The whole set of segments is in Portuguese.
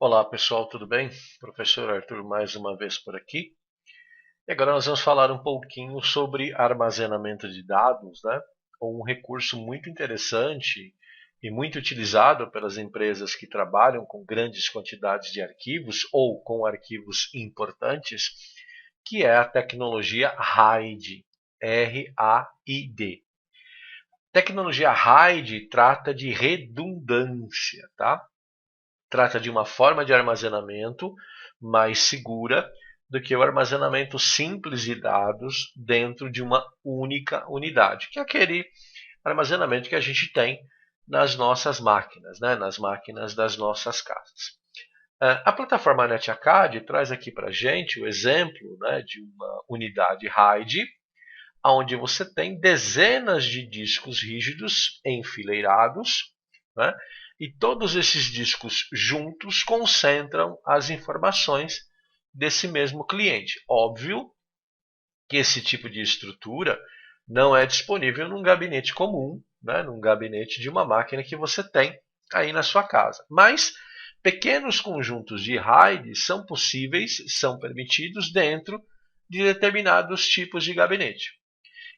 Olá pessoal, tudo bem? Professor Arthur mais uma vez por aqui. E agora nós vamos falar um pouquinho sobre armazenamento de dados, né? Um recurso muito interessante e muito utilizado pelas empresas que trabalham com grandes quantidades de arquivos ou com arquivos importantes, que é a tecnologia RAID, R-A-I-D. Tecnologia RAID trata de redundância, tá? Trata de uma forma de armazenamento mais segura do que o armazenamento simples de dados dentro de uma única unidade, que é aquele armazenamento que a gente tem nas nossas máquinas, né, nas máquinas das nossas casas. A plataforma NetAcad traz aqui para a gente o exemplo, né, de uma unidade RAID, onde você tem dezenas de discos rígidos enfileirados, né? E todos esses discos juntos concentram as informações desse mesmo cliente. Óbvio que esse tipo de estrutura não é disponível num gabinete comum, né? Num gabinete de uma máquina que você tem aí na sua casa. Mas pequenos conjuntos de RAID são possíveis, são permitidos dentro de determinados tipos de gabinete.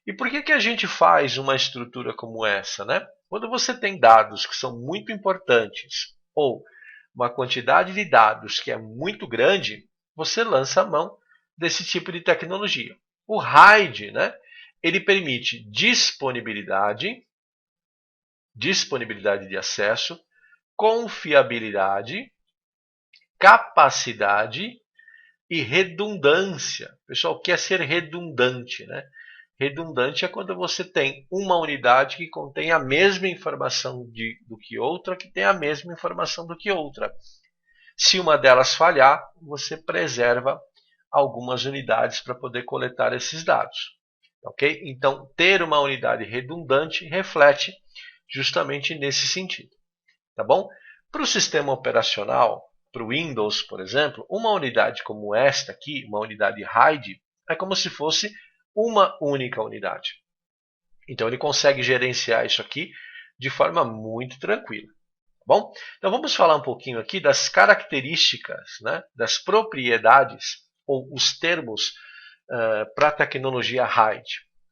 E por que a gente faz uma estrutura como essa, né? Quando você tem dados que são muito importantes ou uma quantidade de dados que é muito grande, você lança a mão desse tipo de tecnologia. O RAID, né? Ele permite disponibilidade de acesso, confiabilidade, capacidade e redundância. Pessoal, o que é ser redundante, né? Redundante é quando você tem uma unidade que contém a mesma informação do que outra, que tem a mesma informação do que outra. Se uma delas falhar, você preserva algumas unidades para poder coletar esses dados. Ok? Então, ter uma unidade redundante reflete justamente nesse sentido. Tá bom? Para o sistema operacional, para o Windows, por exemplo, uma unidade como esta aqui, uma unidade RAID, é como se fosse uma única unidade. Então ele consegue gerenciar isso aqui de forma muito tranquila. Tá bom? Então vamos falar um pouquinho aqui das características, né, das propriedades ou os termos para a tecnologia RAID.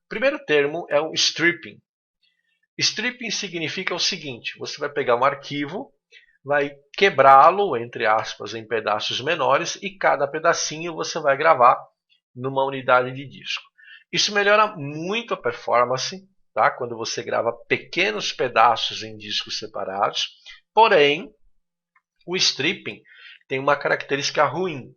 O primeiro termo é o stripping. Stripping significa o seguinte: você vai pegar um arquivo, vai quebrá-lo, entre aspas, em pedaços menores e cada pedacinho você vai gravar numa unidade de disco. Isso melhora muito a performance, tá? Quando você grava pequenos pedaços em discos separados. Porém, o stripping tem uma característica ruim.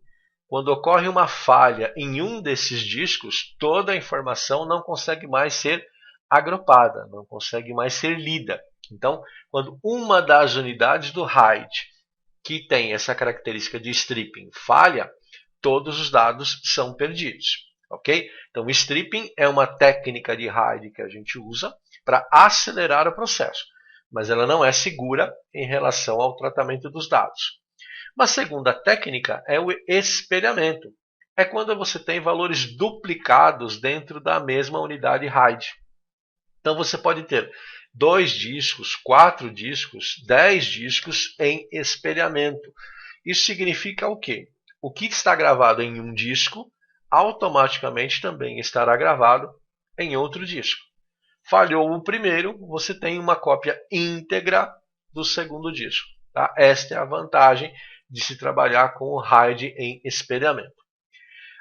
Quando ocorre uma falha em um desses discos, toda a informação não consegue mais ser agrupada, não consegue mais ser lida. Então, quando uma das unidades do RAID, que tem essa característica de stripping, falha, todos os dados são perdidos. Ok? Então, o stripping é uma técnica de RAID que a gente usa para acelerar o processo, mas ela não é segura em relação ao tratamento dos dados. Uma segunda técnica é o espelhamento. É quando você tem valores duplicados dentro da mesma unidade RAID. Então você pode ter 2 discos, 4 discos, 10 discos em espelhamento. Isso significa o quê? O que está gravado em um disco automaticamente também estará gravado em outro disco. Falhou o primeiro, você tem uma cópia íntegra do segundo disco. Tá? Esta é a vantagem de se trabalhar com o RAID em espelhamento.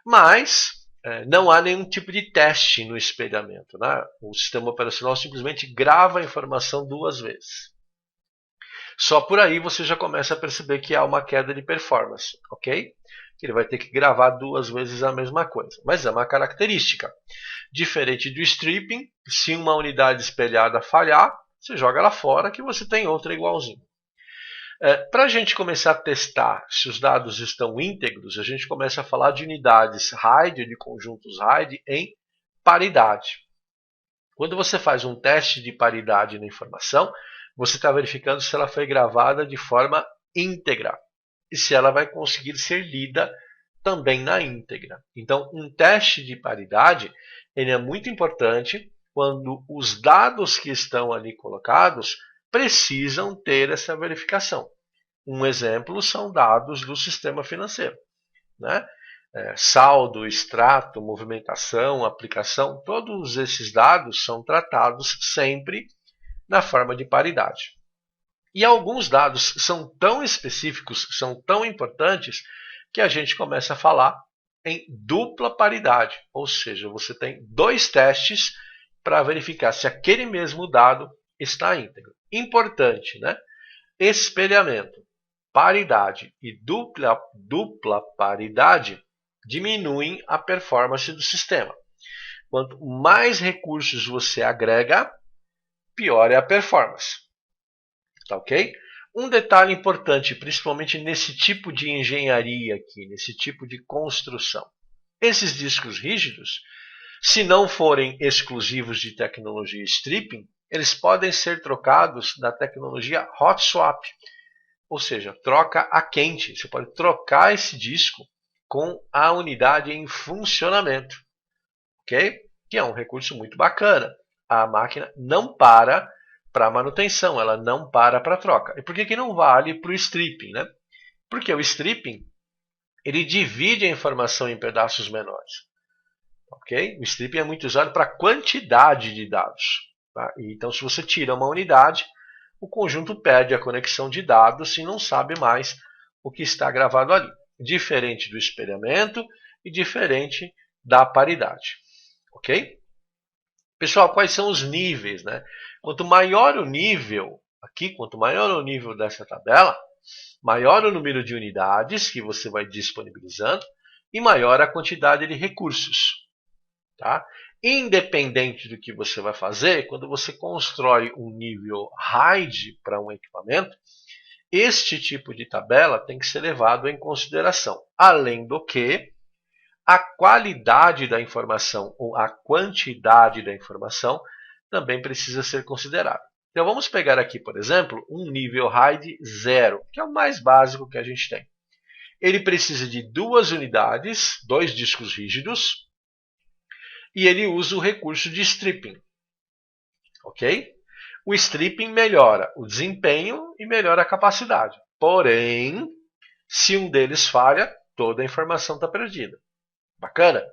Mas não há nenhum tipo de teste no espelhamento. Né? O sistema operacional simplesmente grava a informação 2 vezes. Só por aí você já começa a perceber que há uma queda de performance, ok? Ele vai ter que gravar 2 vezes a mesma coisa, mas é uma característica. Diferente do stripping, se uma unidade espelhada falhar, você joga ela fora que você tem outra igualzinha. Para a gente começar a testar se os dados estão íntegros, a gente começa a falar de unidades RAID, de conjuntos RAID em paridade. Quando você faz um teste de paridade na informação, você está verificando se ela foi gravada de forma íntegra e se ela vai conseguir ser lida também na íntegra. Então, um teste de paridade ele é muito importante quando os dados que estão ali colocados precisam ter essa verificação. Um exemplo são dados do sistema financeiro, né? Saldo, extrato, movimentação, aplicação, todos esses dados são tratados sempre na forma de paridade. E alguns dados são tão específicos, são tão importantes, que a gente começa a falar em dupla paridade, ou seja, você tem dois testes para verificar se aquele mesmo dado está íntegro. Importante, né? Espelhamento, paridade e dupla paridade diminuem a performance do sistema. Quanto mais recursos você agrega, pior é a performance. Tá ok? Um detalhe importante, principalmente nesse tipo de engenharia aqui, nesse tipo de construção. Esses discos rígidos, se não forem exclusivos de tecnologia stripping, eles podem ser trocados na tecnologia hot swap, ou seja, troca a quente. Você pode trocar esse disco com a unidade em funcionamento, ok? Que é um recurso muito bacana. A máquina não para manutenção, ela não para troca. E por que não vale para o stripping, né? Porque o stripping ele divide a informação em pedaços menores, ok? O stripping é muito usado para quantidade de dados. Tá? Então, se você tira uma unidade, o conjunto perde a conexão de dados e não sabe mais o que está gravado ali. Diferente do espelhamento e diferente da paridade. Ok? Pessoal, quais são os níveis, né? Quanto maior o nível aqui, quanto maior o nível dessa tabela, maior o número de unidades que você vai disponibilizando e maior a quantidade de recursos. Tá? Independente do que você vai fazer, quando você constrói um nível RAID para um equipamento, este tipo de tabela tem que ser levado em consideração. Além do que, a qualidade da informação ou a quantidade da informação também precisa ser considerada. Então vamos pegar aqui, por exemplo, um nível RAID 0, que é o mais básico que a gente tem. Ele precisa de 2 unidades, 2 discos rígidos, e ele usa o recurso de stripping. Ok? O stripping melhora o desempenho e melhora a capacidade. Porém, se um deles falha, toda a informação está perdida. Bacana?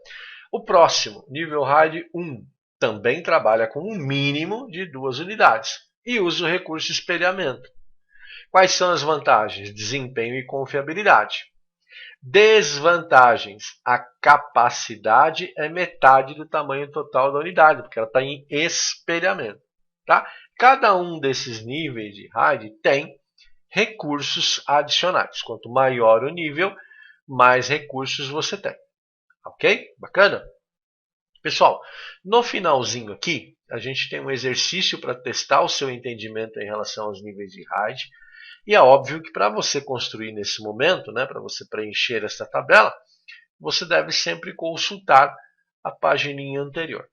O próximo, nível RAID 1, também trabalha com um mínimo de 2 unidades e usa o recurso espelhamento. Quais são as vantagens? Desempenho e confiabilidade. Desvantagens. A capacidade é metade do tamanho total da unidade, porque ela está em espelhamento. Tá? Cada um desses níveis de RAID tem recursos adicionais. Quanto maior o nível, mais recursos você tem. Ok? Bacana? Pessoal, no finalzinho aqui, a gente tem um exercício para testar o seu entendimento em relação aos níveis de RAID. E é óbvio que para você construir nesse momento, né, para você preencher essa tabela, você deve sempre consultar a pagininha anterior.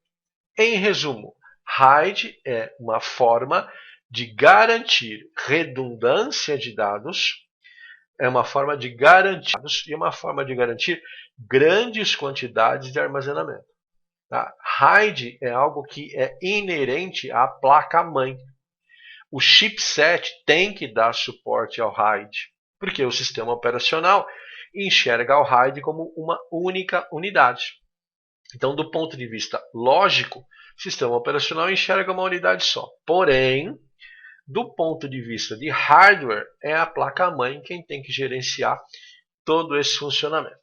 Em resumo, RAID é uma forma de garantir redundância de dados, é uma forma de garantir e uma forma de garantir grandes quantidades de armazenamento. Tá? RAID é algo que é inerente à placa-mãe. O chipset tem que dar suporte ao RAID, porque o sistema operacional enxerga o RAID como uma única unidade. Então, do ponto de vista lógico, o sistema operacional enxerga uma unidade só. Porém, do ponto de vista de hardware, é a placa-mãe quem tem que gerenciar todo esse funcionamento.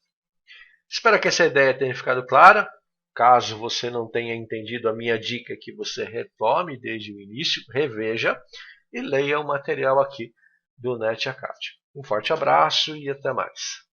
Espero que essa ideia tenha ficado clara. Caso você não tenha entendido a minha dica, que você retome desde o início, reveja e leia o material aqui do NetAcad. Um forte abraço e até mais.